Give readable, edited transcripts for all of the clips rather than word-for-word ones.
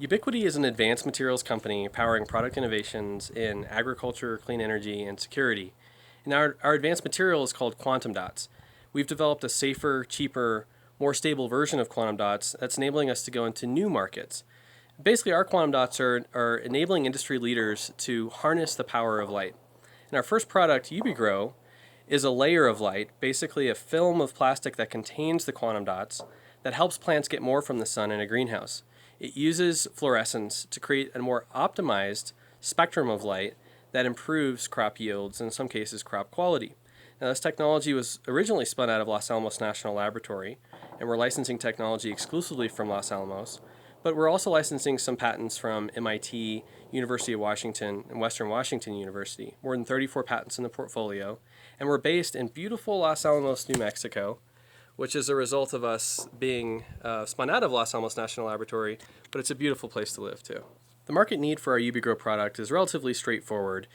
UbiQD is an advanced materials company powering product innovations in agriculture, clean energy, and security. And our advanced material is called quantum dots. We've developed a safer, cheaper, more stable version of quantum dots that's enabling us to go into new markets. Basically, our quantum dots are enabling industry leaders to harness the power of light. And our first product, UbiGrow, is a layer of light, basically a film of plastic that contains the quantum dots that helps plants get more from the sun in a greenhouse. It uses fluorescence to create a more optimized spectrum of light that improves crop yields and in some cases crop quality. Now, this technology was originally spun out of Los Alamos National Laboratory, and we're licensing technology exclusively from Los Alamos, but we're also licensing some patents from MIT, University of Washington, and Western Washington University. More than 34 patents in the portfolio, and we're based in beautiful Los Alamos, New Mexico, which is a result of us being spun out of Los Alamos National Laboratory, but it's a beautiful place to live too. The market need for our UbiGrow product is relatively straightforward.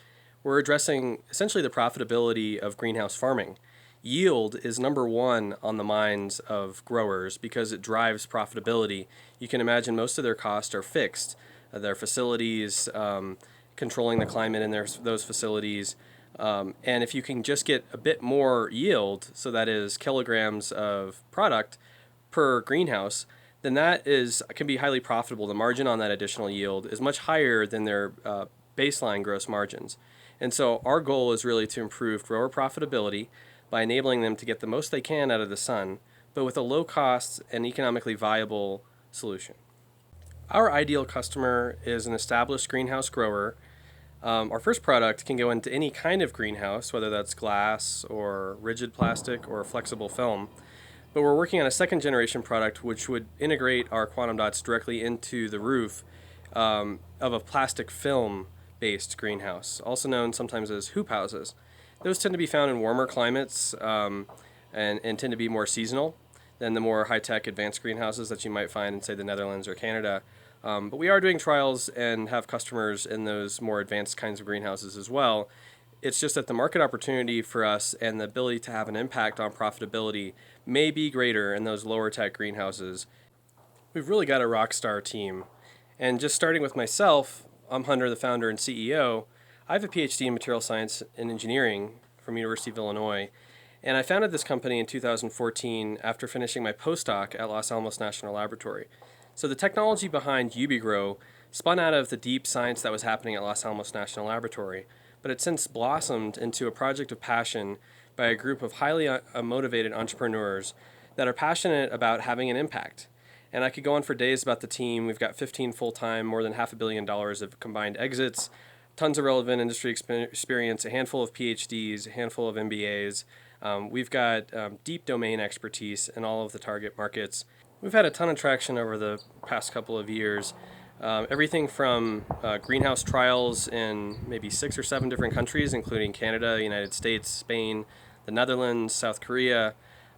We're addressing essentially the profitability of greenhouse farming. Yield is number one on the minds of growers because it drives profitability. You can imagine most of their costs are fixed. Their facilities, controlling the climate in those facilities, and if you can just get a bit more yield, so that is kilograms of product per greenhouse, then that can be highly profitable. The margin on that additional yield is much higher than their baseline gross margins. And so our goal is really to improve grower profitability by enabling them to get the most they can out of the sun, but with a low cost and economically viable solution. Our ideal customer is an established greenhouse grower. Our first product can go into any kind of greenhouse, whether that's glass or rigid plastic or flexible film. But we're working on a second generation product which would integrate our quantum dots directly into the roof of a plastic film based greenhouse, also known sometimes as hoop houses. Those tend to be found in warmer climates and tend to be more seasonal than the more high-tech advanced greenhouses that you might find in, say, the Netherlands or Canada. But we are doing trials and have customers in those more advanced kinds of greenhouses as well. It's just that the market opportunity for us and the ability to have an impact on profitability may be greater in those lower tech greenhouses. We've really got a rock star team. And just starting with myself, I'm Hunter, the founder and CEO. I have a PhD in material science and engineering from University of Illinois. And I founded this company in 2014 after finishing my postdoc at Los Alamos National Laboratory. So the technology behind UbiGrow spun out of the deep science that was happening at Los Alamos National Laboratory, but it's since blossomed into a project of passion by a group of highly motivated entrepreneurs that are passionate about having an impact. And I could go on for days about the team. We've got 15 full-time, more than $500 million of combined exits, tons of relevant industry experience, a handful of PhDs, a handful of MBAs. We've got deep domain expertise in all of the target markets. We've had a ton of traction over the past couple of years. Everything from greenhouse trials in maybe 6 or 7 different countries, including Canada, United States, Spain, the Netherlands, South Korea,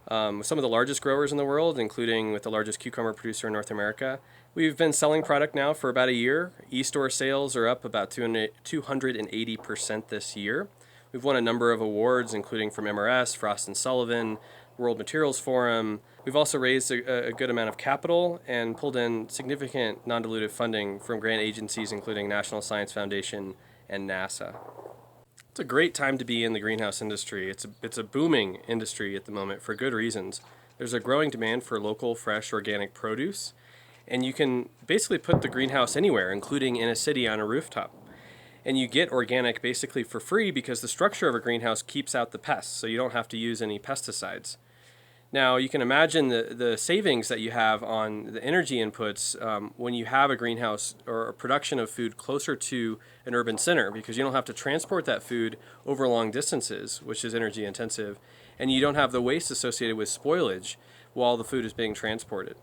with some of the largest growers in the world, including with the largest cucumber producer in North America. We've been selling product now for about a year. E-store sales are up about 280% this year. We've won a number of awards, including from MRS, Frost & Sullivan, World Materials Forum. We've also raised a good amount of capital and pulled in significant non-dilutive funding from grant agencies, including National Science Foundation and NASA. It's a great time to be in the greenhouse industry. It's a booming industry at the moment for good reasons. There's a growing demand for local, fresh, organic produce, and you can basically put the greenhouse anywhere, including in a city on a rooftop. And you get organic basically for free because the structure of a greenhouse keeps out the pests, so you don't have to use any pesticides. Now, you can imagine the savings that you have on the energy inputs when you have a greenhouse or a production of food closer to an urban center, because you don't have to transport that food over long distances, which is energy intensive, and you don't have the waste associated with spoilage while the food is being transported.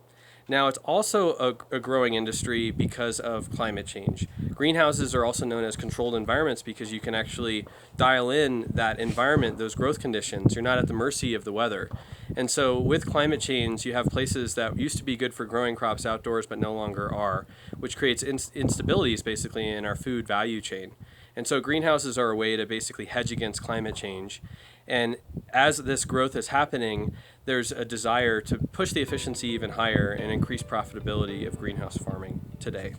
Now, it's also a growing industry because of climate change. Greenhouses are also known as controlled environments because you can actually dial in that environment, those growth conditions. You're not at the mercy of the weather. And so with climate change, you have places that used to be good for growing crops outdoors but no longer are, which creates instabilities basically in our food value chain. And so greenhouses are a way to basically hedge against climate change. And as this growth is happening, there's a desire to push the efficiency even higher and increase profitability of greenhouse farming today.